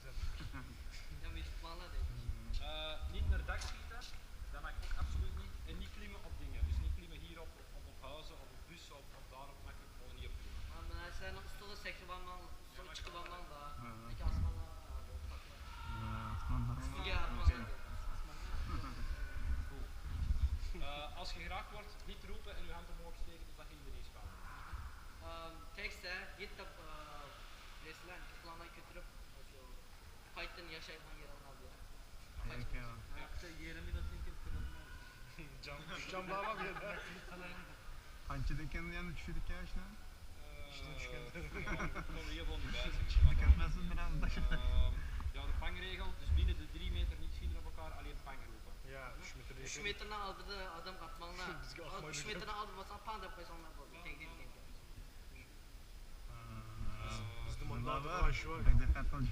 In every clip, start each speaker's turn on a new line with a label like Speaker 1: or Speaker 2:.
Speaker 1: Ja, wie spanner dit.
Speaker 2: Niet naar dak schieten, dat mag ook absoluut niet. En niet klimmen op dingen. Dus niet klimmen hier op huizen, of op bussen, of daarop mag je gewoon niet op klimmen.
Speaker 1: Maar zijn nog stoere zeggen van man, zo'n chicken man daar. Ik als man ja,
Speaker 2: Als je geraakt wordt, niet roepen en je hand omhoog steken totdat je in de respawn bent.
Speaker 1: tekst hè, dit op deze lijn, plan ik het erop. Python yaşay van hier al diye.
Speaker 3: Yerimi de tinkin kırılmaz.
Speaker 4: Cam bağlam ya.
Speaker 5: Hançedeki yanı düşürdük ya işte.
Speaker 2: Komen hier gewoon niet bij zeggen.
Speaker 5: Dikkat biraz da.
Speaker 2: Ja, de pangregel, dus binnen de 3 meter niet schieten op elkaar, alleen pang roepen.
Speaker 4: Ya 3 metre
Speaker 1: 3
Speaker 4: yakın.
Speaker 1: metreden aldırdı adam atmanla.
Speaker 4: Bizge atmayı
Speaker 1: 3 metreden aldırmasan pan da koysan ne olur? Tek değil genç.
Speaker 4: Bizde mandalı
Speaker 5: var.
Speaker 4: var şu var.
Speaker 5: Dikkat ol.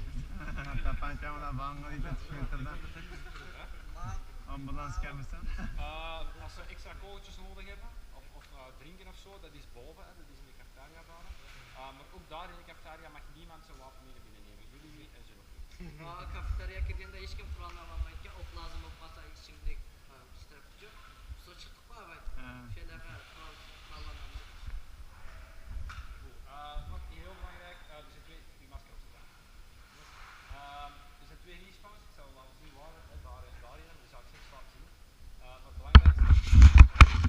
Speaker 5: Tapancamla banga ile metreden. Ambulans gelmesen.
Speaker 2: Als ze extra kogeltjes nodig hebben, of drinken of zo, dat is boven, hè, dat is in de cafetaria daar. Maar ook daar in de cafetaria mag niemand zijn wapen mee naar binnen nemen. Jullie niet en ze nog niet.
Speaker 1: Kafeterya girdiğinde hiç kim kuralına varmayın ki ok lazım olmasa şimdi strapçı. Su çıktık mı evet. Şeyler kurallarına.
Speaker 2: Nog heel belangrijk, er zijn twee, die masker op staan. Er zijn twee respawns, ik zal laten zien waar, daar en daarin, die zou ik straks laten zien. Maar het belangrijkste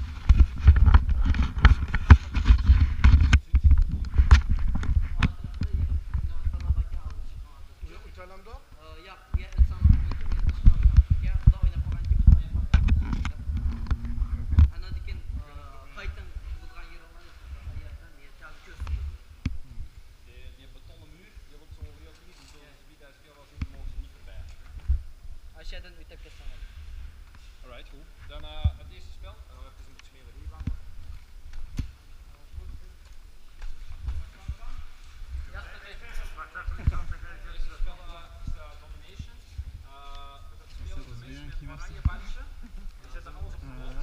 Speaker 4: İtalya'da?
Speaker 1: Ya sana ya da oynayan kim ana dikin Python bulgan yer olan yerden yeter köstü.
Speaker 2: die betonnen muur, die loopt zo over heel het gebied, dus als gebied daar veel was in, mogen ze niet voorbij.
Speaker 1: Aşağıdan ötekesin.
Speaker 2: Alright, goed. Dan het eerste spel, het is een beetje meer van.
Speaker 1: Ja,
Speaker 2: Het eerste spel is Domination. Dat spelen de mensen met oranje bandje, die zetten alles op rood.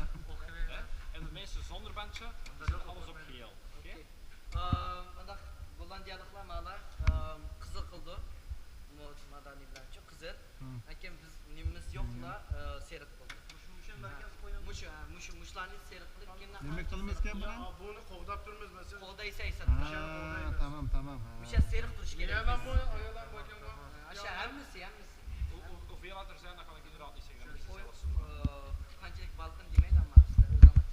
Speaker 2: En de mensen zonder bandje, die zetten alles op geel. Oké?
Speaker 1: Vandaag bulan diyaloglar kızıl kıldı. Madani bilen çok kızıl. Lakin biz nimimiz yokla seyret kıldı. Muşlarını seyret kılıp
Speaker 5: Yemek kılımız kim
Speaker 4: Ya
Speaker 5: lan?
Speaker 4: bunu kovdap durmaz mesela.
Speaker 1: Kolda ise
Speaker 5: Tamam.
Speaker 1: Bir şey seyret duruş
Speaker 4: Ya
Speaker 1: gerek.
Speaker 4: ben bu ayalan bakayım bu.
Speaker 1: Aşağı hemmisi.
Speaker 2: Hoeveel laat er zijn, dat kan ik inderdaad niet zeggen. Dat
Speaker 1: O
Speaker 2: moet je zelf zoeken.
Speaker 1: kancılık balkın demeyin ama işte özel açıklar.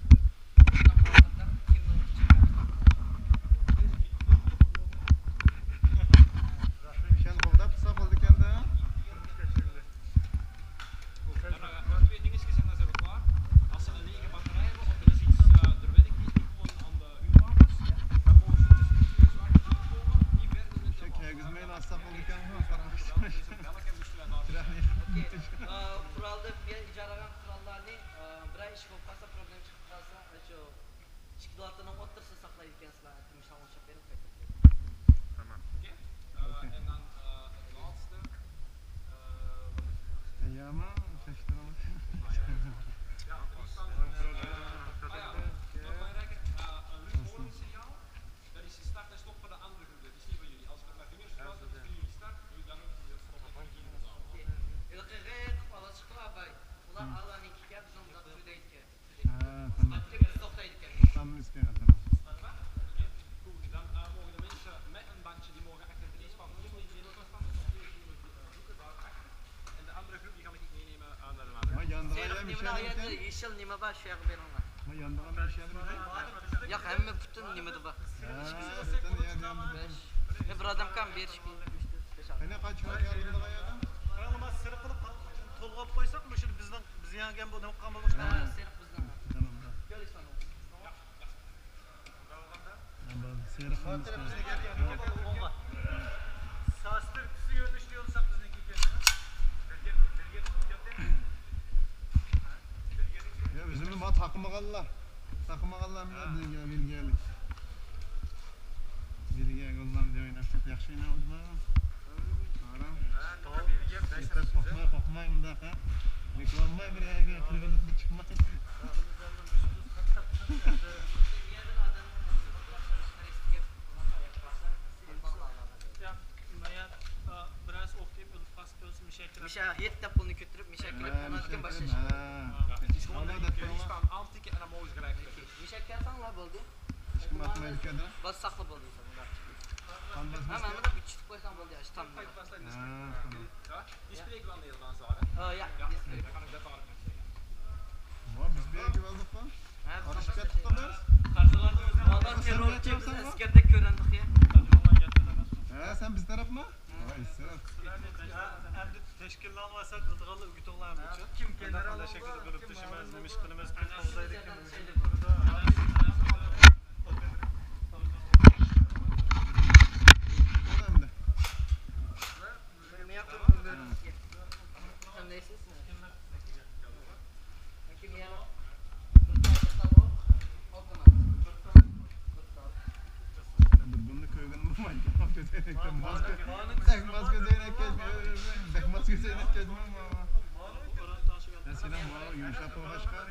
Speaker 1: Kimden
Speaker 5: Şen kovda pısa oldu kendi.
Speaker 2: Dan twee dingetjes en dan zijn we klaar. Als ze een lege batterij hebben of er is iets, er werkt niet gewoon aan de huurwapens, dan mogen ze tussen de twee zwarte komen, niet verder met de
Speaker 5: Çek
Speaker 2: wapens.
Speaker 5: herkes mail atsak oldu kendi.
Speaker 2: Dus een belk en moesten wij daar
Speaker 1: kuralda bir icaragan kurallarını bir iş kopasa problem çıkmasa şu çıkılatını otursa saklayırken sıra etmiş havun şekerin pek.
Speaker 2: Oké. En dan het laatste.
Speaker 5: Ya ama şaştıramadım.
Speaker 2: Ja, nog belangrijker, een luchthoornsignaal. Dat is de start en stop voor de andere groep. Dat is niet voor jullie. Als het met vingers gaat, dat is voor jullie start. Jullie dan ook de stop en begin de zaal.
Speaker 1: İlki gayet kapalı çıkıla bay. Ulan Allah'ın iki kez zonda tüydeydi ki.
Speaker 5: Tamam.
Speaker 1: Biz soktaydık ki.
Speaker 5: Tam iskele tamam.
Speaker 2: Goed, dan mogen de mensen met een bandje, die mogen achter de respawn klimmen, die ook staan, dus die zoeken daar achter. En de andere groep die ga ik meenemen naar de andere.
Speaker 5: Ama yandıra
Speaker 1: Seyret
Speaker 5: ya bir
Speaker 1: nimine
Speaker 5: şey
Speaker 1: ayarlı
Speaker 5: alırken.
Speaker 1: yeşil nime baş şey ben ona.
Speaker 5: Ama yandıra bir şey alırken.
Speaker 1: Yak hem bütün nime de bak.
Speaker 5: Sen ya yandıra.
Speaker 1: Ne bir adam kan bir şey.
Speaker 5: Hani kaç var yandıra ya?
Speaker 3: Ayağıma sırık kılıp tolgap koysak mı şimdi bizden yangen bu ne kan bulmuş
Speaker 1: Ha, seyret bizden.
Speaker 5: Tamam.
Speaker 1: Gel İsmail.
Speaker 5: Seyir kılmış.
Speaker 3: Sastır kısı yönlüş diyorsak bizimki kendine.
Speaker 5: Ya bizim de takıma kalla. Takıma kalla mı ya bilgelik. Bilge gollan diye oynarsak yaxşı oynarız mı? Aram. Yeter kokmay bunda ha. Miklanmay bir yere kırgınlık çıkmaz.
Speaker 3: Ya, ben biraz ok deyip
Speaker 1: Mişa yetti pulunu götürüp Mişa kelip ona diken başlayış.
Speaker 2: Het is gewoon een staan aantikken en dan mogen ze gelijk klikken.
Speaker 1: Mişa kelsen la buldu.
Speaker 5: Hiç kim atmayı ülkede?
Speaker 1: Bas saklı buldu sana.
Speaker 5: Kan basmış
Speaker 1: Hemen
Speaker 5: ya.
Speaker 1: bunu bir çift koysan buldu ya işte tam.
Speaker 2: Ja, die spreken wel Nederlands daar, hè?
Speaker 1: Ya.
Speaker 2: Ja, nee, daar kan ik dat aardig mee zeggen.
Speaker 5: Var biz bir yer güvendik falan.
Speaker 1: Ha,
Speaker 5: Arışık ettik de biz.
Speaker 1: Ondan terörçü biz askerde görendik ya.
Speaker 5: Sen biz taraf mı? Vay sen.
Speaker 3: Endi teşkillanmasa qıldıqalı ügüt oğlan üçün.
Speaker 1: Kim
Speaker 3: Qanday şəkildə bölüb düşməz, nimiş qılımız, kim qıldaydı kim.
Speaker 5: Önemli.
Speaker 1: Ne yaptın? Sen neysin? Kim ya?
Speaker 5: Bunu köyden mi var? Maske zeynep geçmiyor. Bek maske zeynep geçmiyor ama. Eskiden bu yumuşak o başka.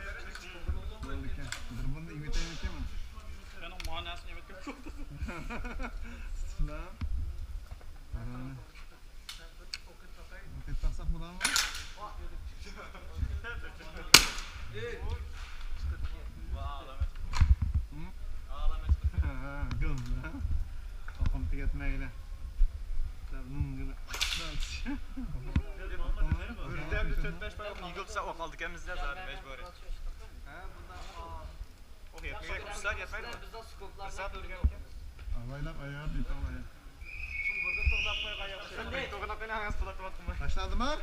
Speaker 5: Böyleyken. Bunu imite mi?
Speaker 2: Ben o manasını evet yok.
Speaker 5: Sıla. Paket taksak mı daha mı? Gıl ha. Kafam tüketmeyle. Bunun gibi.
Speaker 3: Üründe bir 4-5 para yıkılsa o kaldık emizde zaten mecburi. O yetmeyecek kuşlar yetmedi mi?
Speaker 1: Bizde skoplar
Speaker 3: Fırsat
Speaker 1: var.
Speaker 5: Avaylap ayağı bir tavaya.
Speaker 3: Burada to'g'nab qo'ygan. To'g'nab qo'ygan, hangisi to'g'nab qo'ygan.
Speaker 5: Başladı mı?